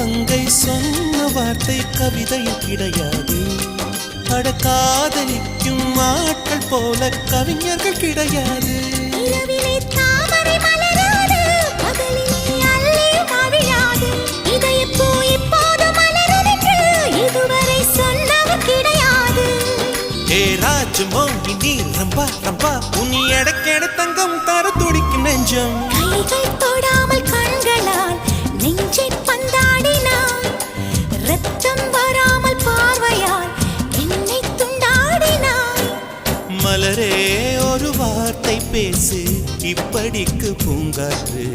மங்கை சொன்ன வார்த்தை கவிதையில் கிடையாது. அட காதலிக்கும் ஆட்கள் போல கவிஞர்கள் கிடையாது. ராஜமோகினி ரம்பா ரம்பா உனி எடக்கெட தங்கம் தர துடிக்கும் நெஞ்சம். கைகள் தொடாமல் கண்களால் நெஞ்சை பந்தாடினாய். ரத்தம் வராமல் பார்வையால் என்னை துண்டாடினாய். மலரே ஒரு வார்த்தை பேசு இப்படிக்கு பூங்காற்று.